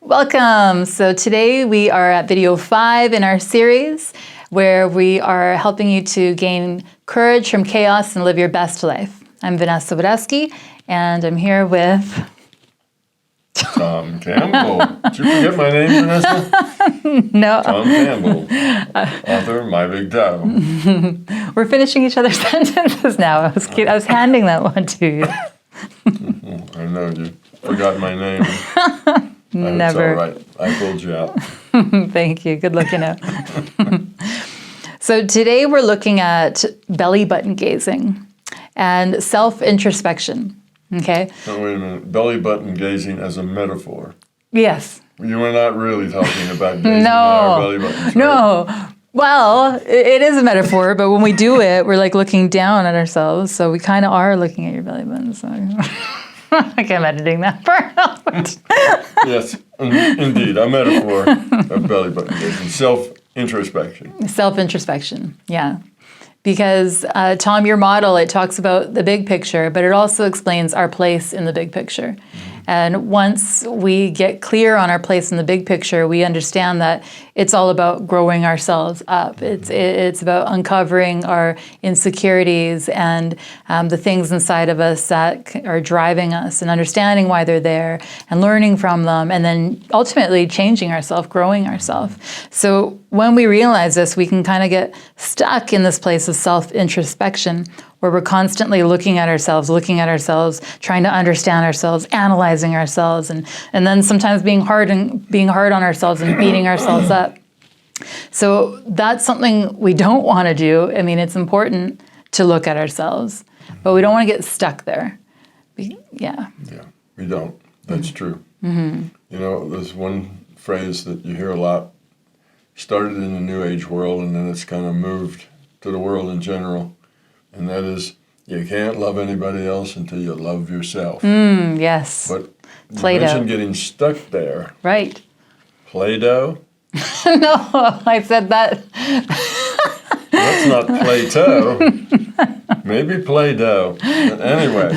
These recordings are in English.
Welcome. So today we are at video 5 in our series where we are helping you to gain courage from chaos and live your best life. I'm Vanessa Wideski, and I'm here with... Tom Campbell. Did you forget my name, Vanessa? No. Tom Campbell, author of My Big Toe. We're finishing each other's sentences now. I was handing that one to you. I know you forgot my name. Never. It's all right. I pulled you out. Thank you. Good looking out. So today we're looking at belly button gazing and self-introspection. Okay? No, wait a minute. Belly button gazing as a metaphor. Yes. You were not really talking about gazing at our belly buttons, right? No. Well, it is a metaphor, but when we do it, we're like looking down at ourselves. So we kind of are looking at your belly button. So I'm editing that part out. Yes, indeed. A metaphor of belly button gazing. Self-introspection. Self-introspection, yeah. Because, Tom, your model, it talks about the big picture, but it also explains our place in the big picture. And once we get clear on our place in the big picture, we understand that it's all about growing ourselves up. It's about uncovering our insecurities and the things inside of us that are driving us and understanding why they're there and learning from them and then ultimately changing ourselves, growing ourselves. So when we realize this, we can kind of get stuck in this place of self-introspection where we're constantly looking at ourselves, trying to understand ourselves, analyzing ourselves, and then sometimes being hard on ourselves and beating ourselves up. So that's something we don't want to do. I mean, it's important to look at ourselves, but we don't want to get stuck there. Yeah, we don't. That's true. You know, there's one phrase that you hear a lot, started in the New Age world, and then it's kind of moved to the world in general. And that is, you can't love anybody else until you love yourself. Yes. But you Play-Doh. mentioned getting stuck there. Right. Play-Doh? No, I said that. That's not Play-Doh. Maybe Play-Doh. But anyway,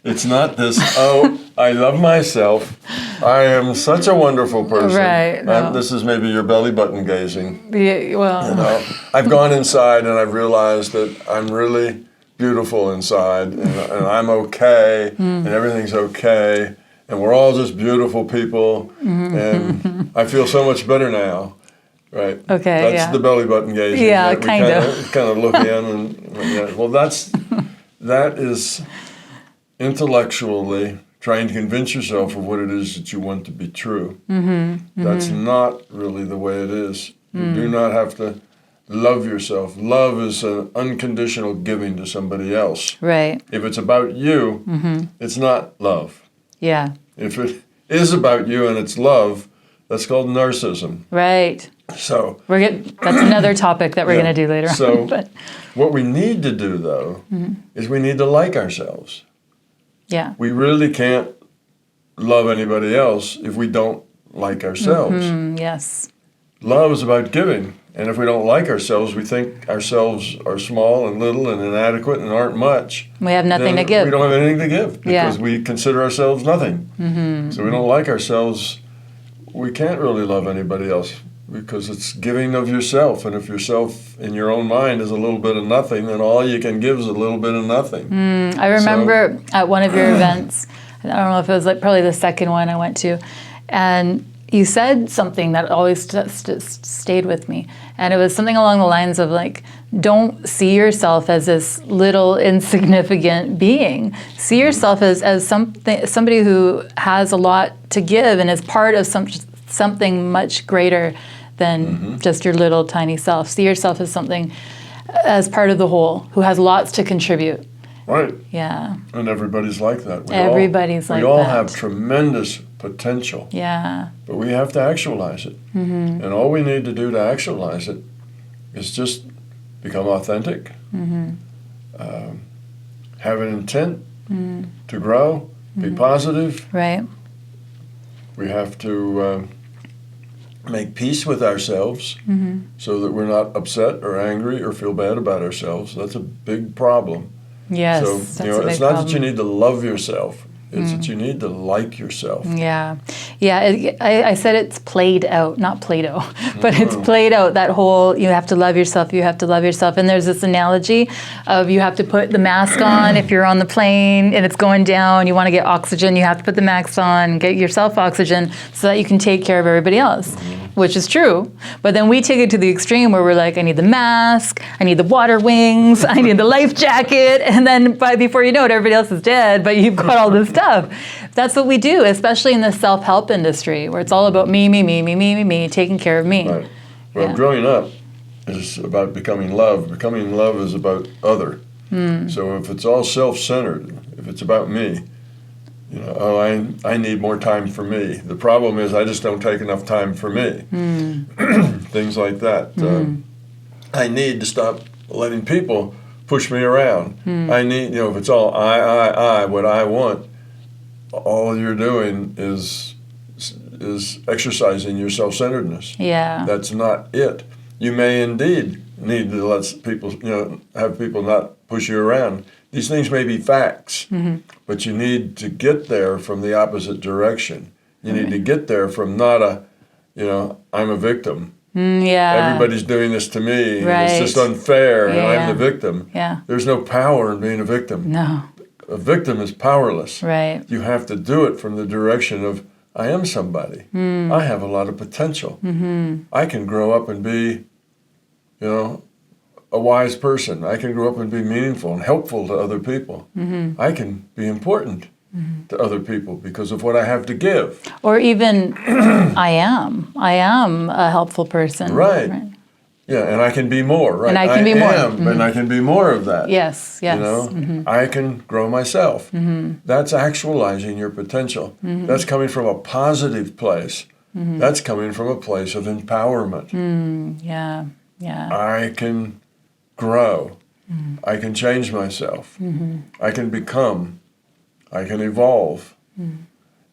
it's not this, oh, I love myself. I am such a wonderful person. Right. No. This is maybe your belly button gazing. Yeah, well. You know, I've gone inside and I've realized that I'm really beautiful inside and I'm okay and everything's okay and we're all just beautiful people and I feel so much better now. Right. Okay. That's the belly button gazing. Yeah, kind of look in and well, that is intellectually trying to convince yourself of what it is that you want to be true. That's not really the way it is. You do not have to love yourself. Love is an unconditional giving to somebody else. Right. If it's about you, it's not love. Yeah. If it is about you and it's love, that's called narcissism. Right. So that's another topic that we're going to do later on. But what we need to do, though, is we need to like ourselves. Yeah. We really can't love anybody else if we don't like ourselves. Yes. Love is about giving. And if we don't like ourselves, we think ourselves are small and little and inadequate and aren't much. We have nothing to give. We don't have anything to give because we consider ourselves nothing. So we don't like ourselves. We can't really love anybody else because it's giving of yourself. And if yourself in your own mind is a little bit of nothing, then all you can give is a little bit of nothing. I remember at one of your events, I don't know if it was like probably the second one I went to, and you said something that always stayed with me. And it was something along the lines of like, don't see yourself as this little insignificant being. See yourself as somebody who has a lot to give and is part of something much greater than just your little tiny self. See yourself as something, as part of the whole, who has lots to contribute. Right. Yeah. And everybody's like that. We all have tremendous potential. Yeah. But we have to actualize it. And all we need to do to actualize it is just become authentic, have an intent to grow, be positive. Right. We have to make peace with ourselves so that we're not upset or angry or feel bad about ourselves. That's a big problem. Yes, so, it's not that you need to love yourself. It's that you need to like yourself. Yeah. Yeah, I said it's played out, not Play-Doh, but it's played out, that whole, you have to love yourself, you have to love yourself. And there's this analogy of you have to put the mask on if you're on the plane and it's going down, you want to get oxygen, you have to put the mask on, get yourself oxygen so that you can take care of everybody else, which is true. But then we take it to the extreme where we're like, I need the mask, I need the water wings, I need the life jacket, and then before you know it, everybody else is dead, but you've got all this stuff. That's what we do, especially in the self-help industry, where it's all about me, taking care of me. Right. Well, growing up is about becoming love. Becoming love is about other. So if it's all self-centered, if it's about me, I need more time for me. The problem is I just don't take enough time for me. Things like that. I need to stop letting people push me around. I need, if it's all I, what I want, all you're doing is exercising your self-centeredness. Yeah. That's not it. You may indeed need to let people, have people not push you around. These things may be facts, but you need to get there from the opposite direction. You need to get there from not I'm a victim. Everybody's doing this to me. Right. It's just unfair, and I'm the victim. Yeah. There's no power in being a victim. No. A victim is powerless. Right. You have to do it from the direction of, I am somebody. I have a lot of potential. I can grow up and be, a wise person. I can grow up and be meaningful and helpful to other people. I can be important to other people because of what I have to give. Or even, I am a helpful person. Right. Yeah, and I can be more, right? And I can be more. And I can be more of that. Yes. I can grow myself. That's actualizing your potential. That's coming from a positive place. That's coming from a place of empowerment. Yeah. I can grow. I can change myself. I can become. I can evolve.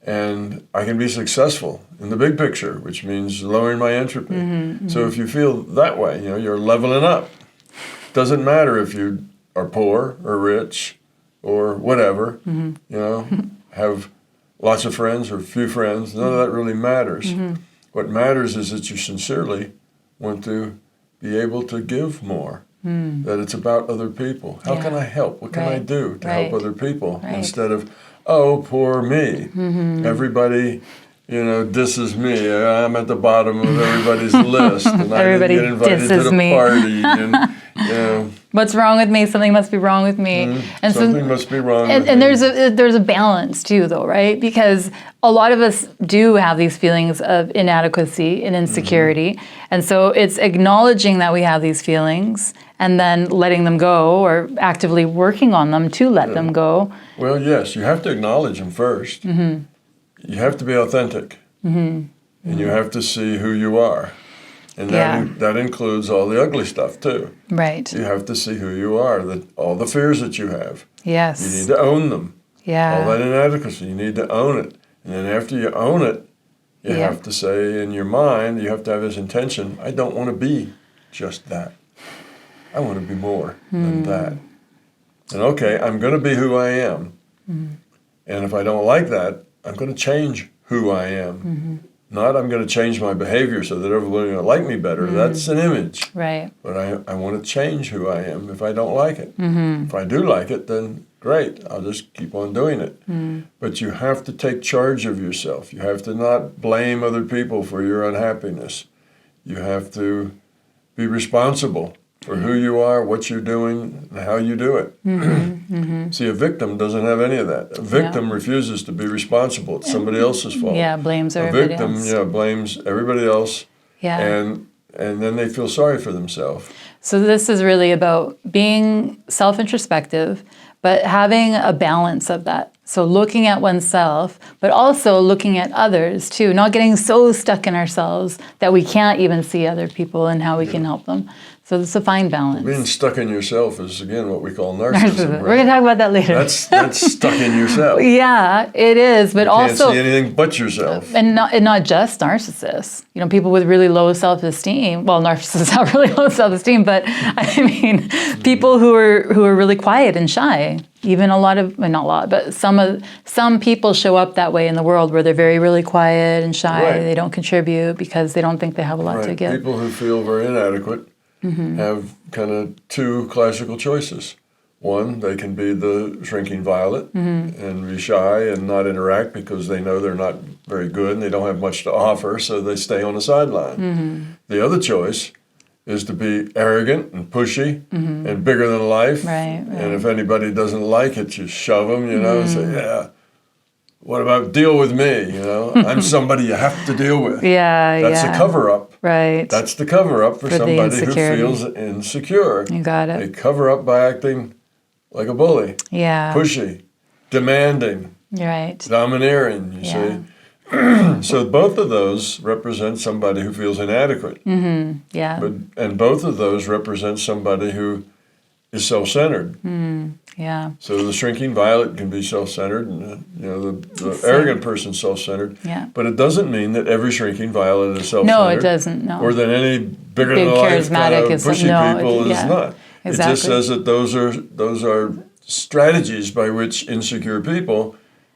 And I can be successful in the big picture, which means lowering my entropy. So if you feel that way, you're leveling up. Doesn't matter if you are poor or rich or whatever, have lots of friends or few friends. None of that really matters. What matters is that you sincerely want to be able to give more, that it's about other people. How can I help? What can I do to help other people instead of, oh, poor me. Everybody, disses me. I'm at the bottom of everybody's list, and I didn't get invited to the party. And, what's wrong with me? Something must be wrong with me. And something must be wrong with me. And there's a balance too, though, right? Because a lot of us do have these feelings of inadequacy and insecurity, and so it's acknowledging that we have these feelings and then letting them go, or actively working on them to let them go. Well, yes, you have to acknowledge them first. You have to be authentic, and you have to see who you are. And that includes all the ugly stuff, too. Right. You have to see who you are, all the fears that you have. Yes. You need to own them. Yeah. All that inadequacy, you need to own it. And then after you own it, you have to say in your mind, you have to have this intention, I don't want to be just that. I want to be more than that. And okay, I'm going to be who I am. And if I don't like that, I'm going to change who I am. Not I'm going to change my behavior so that everybody will like me better. That's an image. Right. But I want to change who I am if I don't like it. If I do like it, then great. I'll just keep on doing it. But you have to take charge of yourself. You have to not blame other people for your unhappiness. You have to be responsible for who you are, what you're doing, and how you do it. See, a victim doesn't have any of that. A victim refuses to be responsible. It's somebody else's fault. Yeah, blames everybody else. A victim, blames everybody else. Yeah. And then they feel sorry for themselves. So this is really about being self-introspective, but having a balance of that. So looking at oneself, but also looking at others too, not getting so stuck in ourselves that we can't even see other people and how we can help them. So it's a fine balance. Being stuck in yourself is, again, what we call narcissism. Narcissism. Right? We're going to talk about that later. That's stuck in yourself. Yeah, it is, but You also can't see anything but yourself. and not just narcissists. You know, people with really low self-esteem. Well, narcissists have really low self-esteem, but I mean, people who are really quiet and shy. Even a lot of, well, not a lot, but some people show up that way in the world where they're really quiet and shy. Right. They don't contribute because they don't think they have a lot to give. People who feel very inadequate have kind of two classical choices. One, they can be the shrinking violet and be shy and not interact because they know they're not very good and they don't have much to offer, so they stay on the sideline. The other choice is to be arrogant and pushy and bigger than life. Right. And if anybody doesn't like it, you shove them, you know, and say, yeah, what about deal with me, you know? I'm somebody you have to deal with. That's a cover-up. Right. That's the cover-up for somebody who insecurity. feels insecure. You got They it. cover up by acting like a bully, Yeah. pushy, demanding, You're right. domineering, you see. So both of those represent somebody who feels inadequate. Yeah. And both of those represent somebody who is self-centered. Yeah. So the shrinking violet can be self-centered, and the arrogant person self-centered. Yeah. But it doesn't mean that every shrinking violet is self-centered. No, it doesn't. No. Or that any bigger Big than life kind charismatic of is pushy no, people yeah, is not. exactly. It just says that those are strategies by which insecure people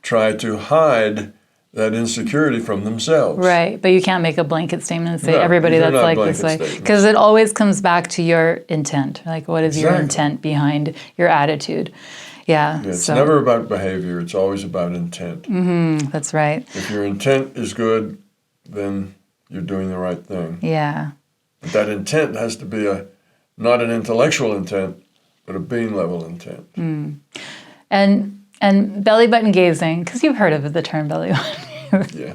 try to hide that insecurity from themselves. Right, but you can't make a blanket statement and say No, everybody they're that's not like this blanket way, statements. because it always comes back to your intent. Like, what is your Exactly. intent behind your attitude? Yeah, It's so never about behavior. It's always about intent. that's right. If your intent is good, then you're doing the right thing. Yeah, But that intent has to be not an intellectual intent, but a being level intent. and belly button gazing, because you've heard of the term belly button. Yeah.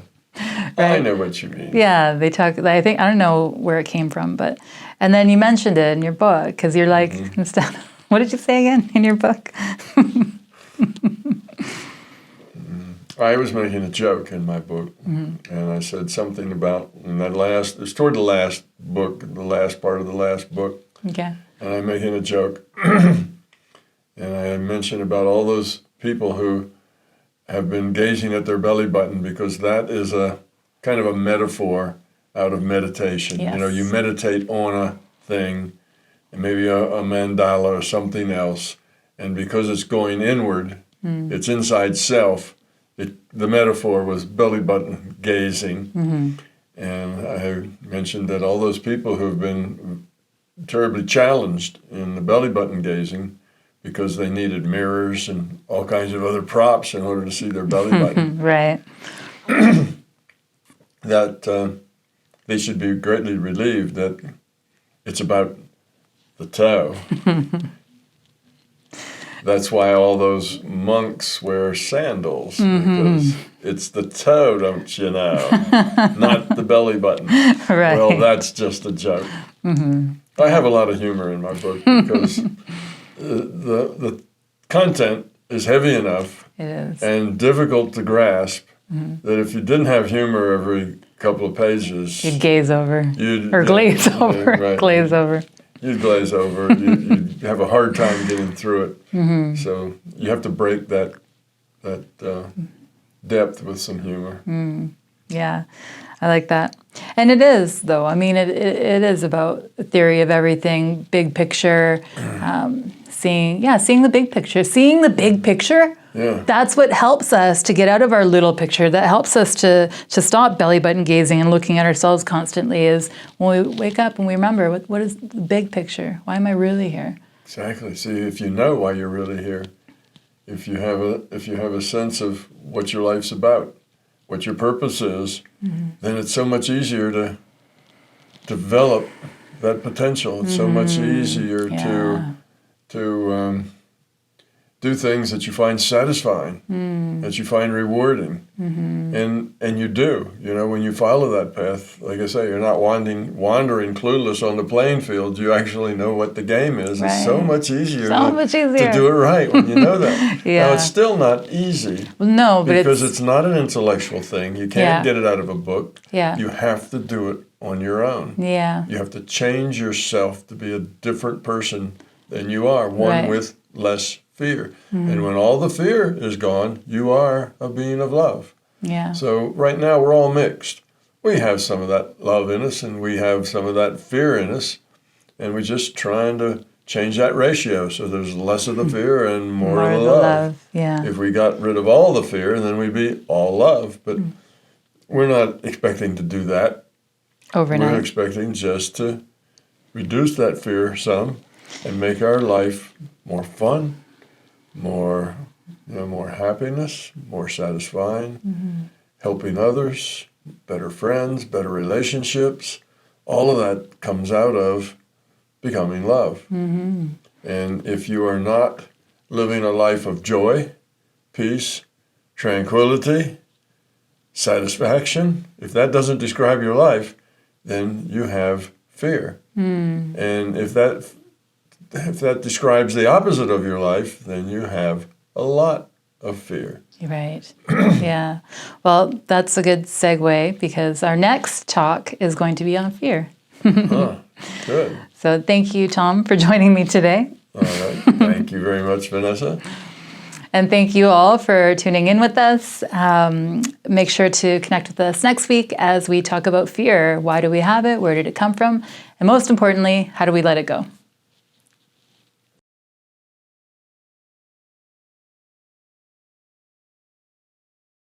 I know what you mean. Yeah, they talk. I don't know where it came from, but and then you mentioned it in your book because you're like, instead. What did you say again in your book? I was making a joke in my book, and I said something about in that it was toward the last book, the last part of the last book, Okay. and I'm making a joke, and I mentioned about all those people who have been gazing at their belly button because that is a kind of a metaphor out of meditation. Yes. You know, you meditate on a thing, and maybe a mandala or something else, and because it's going inward, it's inside self. The metaphor was belly button gazing, and I mentioned that all those people who have been terribly challenged in the belly button gazing because they needed mirrors and all kinds of other props in order to see their belly button, Right. that they should be greatly relieved that it's about the toe. That's why all those monks wear sandals, because it's the toe, don't you know, not the belly button. Right. Well, that's just a joke. I have a lot of humor in my book because the content is heavy enough It is. and difficult to grasp that if you didn't have humor every couple of pages, You'd gaze over. you'd Or glaze over. right. Glaze over. You'd glaze over. You'd have a hard time getting through it. So you have to break that depth with some humor. Yeah, I like that. And it is, though. I mean, it is about the theory of everything, big picture, seeing the big picture. Seeing the big picture, Yeah. that's what helps us to get out of our little picture. That helps us to stop belly button gazing and looking at ourselves constantly is when we wake up and we remember, what is the big picture? Why am I really here? Exactly. See, if you know why you're really here, if you have a sense of what your life's about, what your purpose is, then it's so much easier to develop that potential. It's so much easier to do things that you find satisfying, that you find rewarding. And you do. You know, when you follow that path, like I say, you're not wandering clueless on the playing field. You actually know what the game is. Right. It's so much easier, to do it right when you know that. Yeah. Now, it's still not easy. No, but because it's not an intellectual thing. You can't get it out of a book. Yeah. You have to do it on your own. Yeah. You have to change yourself to be a different person than you are, one with less fear. And when all the fear is gone, you are a being of love. Yeah. So right now we're all mixed. We have some of that love in us and we have some of that fear in us. And we're just trying to change that ratio so there's less of the fear and more of the love. Yeah. If we got rid of all the fear, then we'd be all love. But we're not expecting to do that. Overnight. We're expecting just to reduce that fear some and make our life more fun, more happiness, more satisfying, helping others, better friends, better relationships. All of that comes out of becoming love. And if you are not living a life of joy, peace, tranquility, satisfaction, if that doesn't describe your life, then you have fear. And if that describes the opposite of your life, then you have a lot of fear. Right. Yeah. Well, that's a good segue because our next talk is going to be on fear. Good. So thank you, Tom, for joining me today. All right. Thank you very much, Vanessa. And thank you all for tuning in with us. Make sure to connect with us next week as we talk about fear. Why do we have it? Where did it come from? And most importantly, how do we let it go?